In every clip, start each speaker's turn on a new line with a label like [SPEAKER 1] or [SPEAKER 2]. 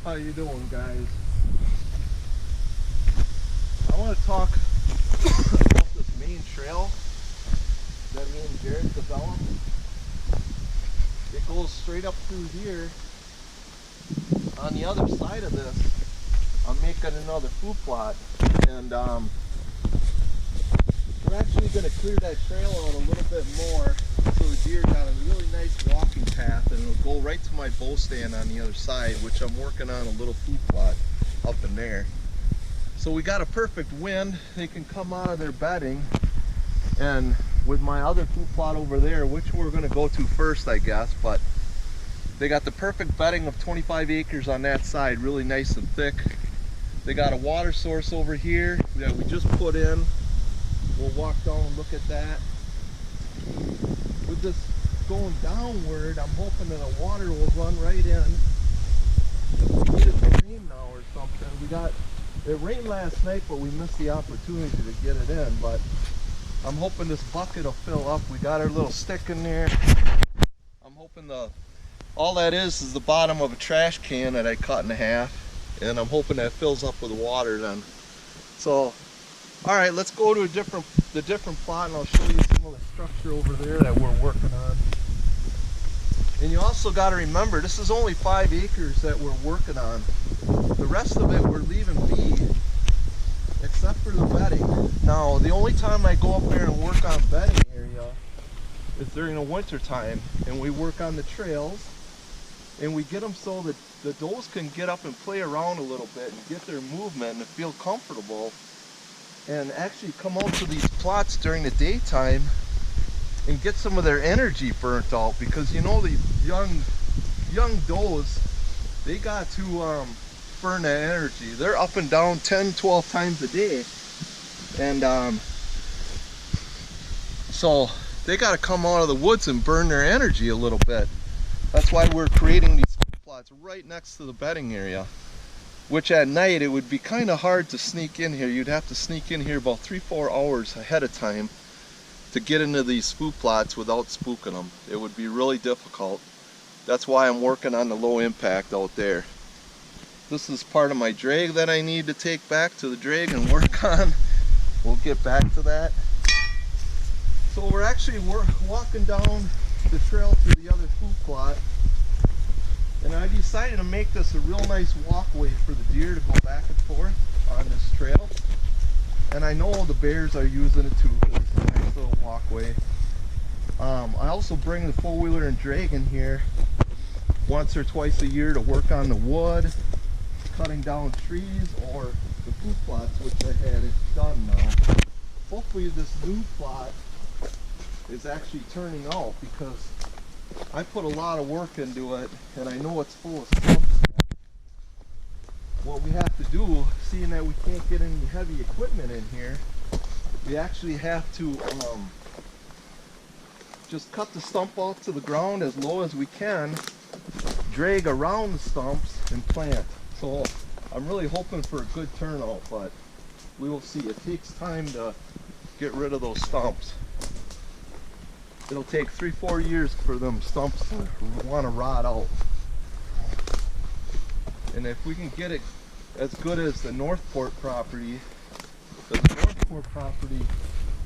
[SPEAKER 1] How you doing, guys? I want to talk about this main trail that me and Jared developed. It goes straight up through here. On the other side of this, I'm making another food plot, and we're actually going to clear that trail out a little bit more so the deer got a really nice walking path, and it'll go right to my bow stand on the other side, which I'm working on a little food plot up in there. So we got a perfect wind. They can come out of their bedding, and with my other food plot over there, which we're going to go to first, I guess, but they got the perfect bedding of 25 acres on that side, really nice and thick. They got a water source over here that we just put in. We'll walk down and look at that. With this going downward, I'm hoping that the water will run right in. If we get it to rain now or something. It rained last night, but we missed the opportunity to get it in. But I'm hoping this bucket will fill up. We got our little stick in there. I'm hoping all that is the bottom of a trash can that I cut in half, and I'm hoping that fills up with water then. So, all right, let's go to the different plot, and I'll show you some of the structure over there that we're working on. And you also got to remember, this is only 5 acres that we're working on. The rest of it we're leaving be, except for the bedding. Now, the only time I go up there and work on bedding area is during the winter time, and we work on the trails, and we get them so that the does can get up and play around a little bit and get their movement and feel comfortable, and actually come out to these plots during the daytime and get some of their energy burnt out, because you know the young does, they got to burn that energy. They're up and down 10-12 times a day, and so they got to come out of the woods and burn their energy a little bit. That's why we're creating these plots right next to the bedding area, which at night it would be kind of hard to sneak in here. You'd have to sneak in here about 3-4 hours ahead of time to get into these food plots without spooking them. It would be really difficult. That's why I'm working on the low impact out there. This is part of my drag that I need to take back to the drag and work on. We'll get back to that. So we're walking down the trail to the other food plot, and I decided to make this a real nice walkway for the deer to go back and forth on this trail. And I know the bears are using it too, because it's a nice little walkway. I also bring the four-wheeler and drag in here once or twice a year to work on the wood, cutting down trees, or the food plots, which I had it done now. Hopefully this new plot is actually turning out, because I put a lot of work into it, and I know it's full of stumps. What we have to do, seeing that we can't get any heavy equipment in here, we actually have to just cut the stump out to the ground as low as we can, drag around the stumps, and plant. So I'm really hoping for a good turnout, but we will see. It takes time to get rid of those stumps. It'll take 3-4 years for them stumps to want to rot out. And if we can get it as good as the Northport property, the Northport property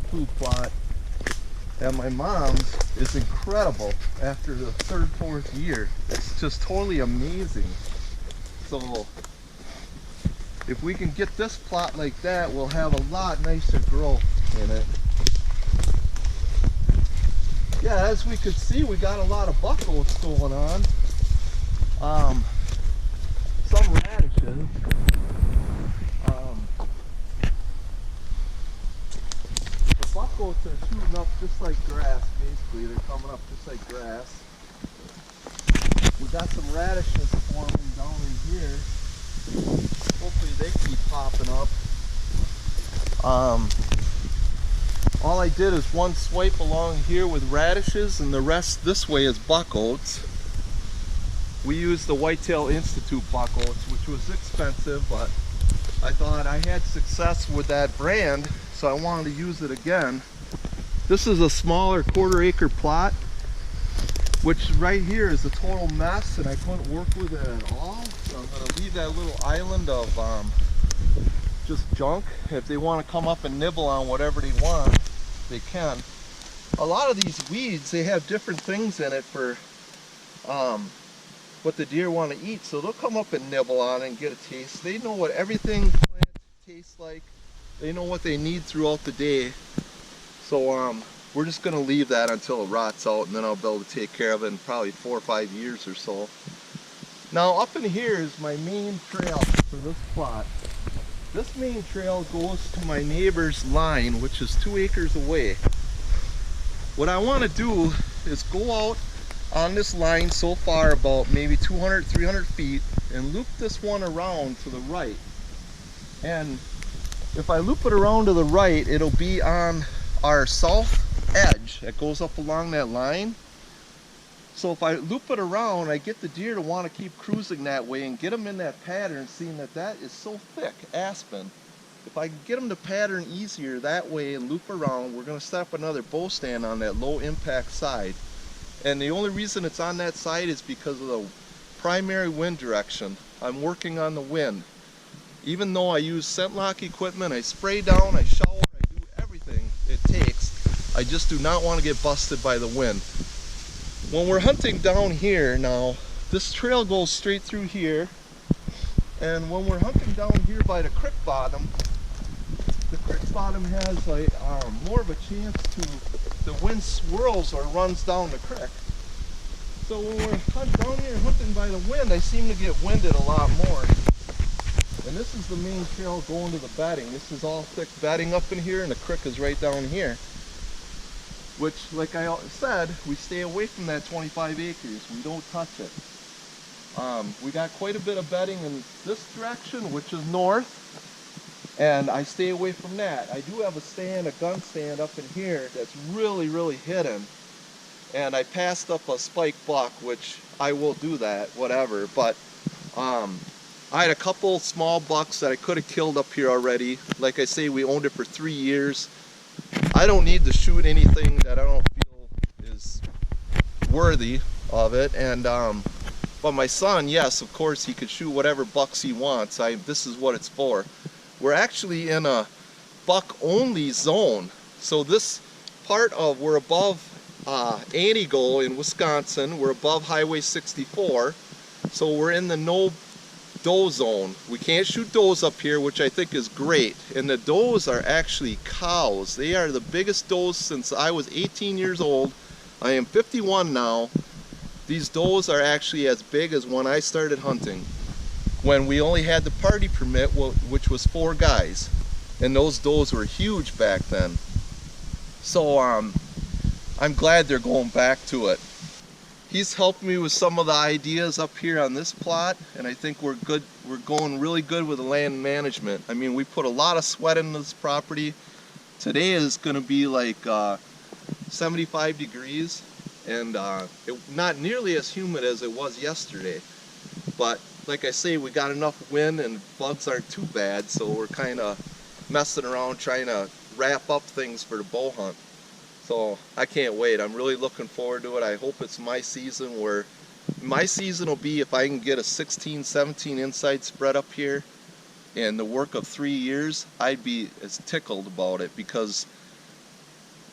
[SPEAKER 1] food plot at my mom's is incredible after the 3rd, 4th year. It's just totally amazing. So if we can get this plot like that, we'll have a lot nicer growth in it. Yeah, as we could see, we got a lot of buckos going on. Some radishes. The buckos are shooting up just like grass, basically. They're coming up just like grass. We got some radishes forming down in here. Hopefully they keep popping up. All I did is one swipe along here with radishes, and the rest this way is buck oats. We used the Whitetail Institute buck oats, which was expensive, but I thought I had success with that brand, so I wanted to use it again. This is a smaller 1/4 acre plot. which right here is a total mess and I couldn't work with it at all. So I'm going to leave that little island of just junk. If they want to come up and nibble on whatever they want, they can. A lot of these weeds, they have different things in it for what the deer want to eat, so they'll come up and nibble on it and get a taste. They know what everything plants tastes like. They know what they need throughout the day. So we're just going to leave that until it rots out, and then I'll be able to take care of it in probably 4 or 5 years or so. Now up in here is my main trail for this plot. This main trail goes to my neighbor's line, which is 2 acres away. What I want to do is go out on this line so far about maybe 200, 300 feet and loop this one around to the right. And if I loop it around to the right, it'll be on our south edge that goes up along that line. So if I loop it around, I get the deer to want to keep cruising that way and get them in that pattern, seeing that that is so thick, aspen. If I can get them to pattern easier that way and loop around, we're going to set up another bow stand on that low impact side. And the only reason it's on that side is because of the primary wind direction. I'm working on the wind. Even though I use scent lock equipment, I spray down, I shower, I do everything it takes, I just do not want to get busted by the wind. When we're hunting down here now, this trail goes straight through here, and when we're hunting down here by the creek bottom has like more of a chance to, the wind swirls or runs down the creek. So when we're down here hunting by the wind, I seem to get winded a lot more. And this is the main trail going to the bedding. This is all thick bedding up in here, and the creek is right down here. Which, like I said, we stay away from that 25 acres. We don't touch it. We got quite a bit of bedding in this direction, which is north, and I stay away from that. I do have a gun stand up in here that's really, really hidden, and I passed up a spike buck, which I will do that, whatever, but I had a couple small bucks that I could have killed up here already. Like I say, we owned it for 3 years. I don't need to shoot anything that I don't feel is worthy of it, and but my son, yes, of course, he could shoot whatever bucks he wants. This is what it's for. We're actually in a buck-only zone. So this part of, we're above Antigo in Wisconsin. We're above Highway 64. So we're in the no doe zone. We can't shoot does up here, which I think is great. And the does are actually cows. They are the biggest does since I was 18 years old. I am 51 now. These does are actually as big as when I started hunting, when we only had the party permit, which was 4 guys, and those does were huge back then. So I'm glad they're going back to it. He's helped me with some of the ideas up here on this plot, and I think we're good. We're going really good with the land management. I mean, we put a lot of sweat into this property. Today is going to be like 75 degrees, and not nearly as humid as it was yesterday. But like I say, we got enough wind and bugs aren't too bad, so we're kind of messing around trying to wrap up things for the bow hunt. So I can't wait. I'm really looking forward to it. I hope it's my season, where my season will be if I can get a 16, 17 inside spread up here in the work of 3 years. I'd be as tickled about it, because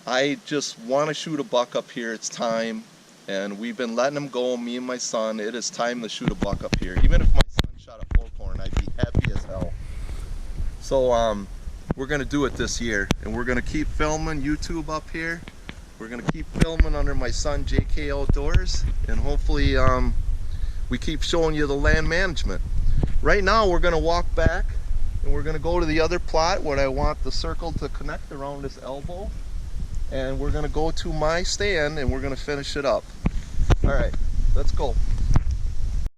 [SPEAKER 1] I just want to shoot a buck up here. It's time, and we've been letting them go, me and my son. It is time to shoot a buck up here. Even if my son shot a forkhorn, I'd be happy as hell. So we're going to do it this year, and we're going to keep filming YouTube up here. We're going to keep filming under my son JK Outdoors, and hopefully we keep showing you the land management. Right now we're going to walk back, and we're going to go to the other plot where I want the circle to connect around this elbow, and we're going to go to my stand and we're going to finish it up. Alright, let's go.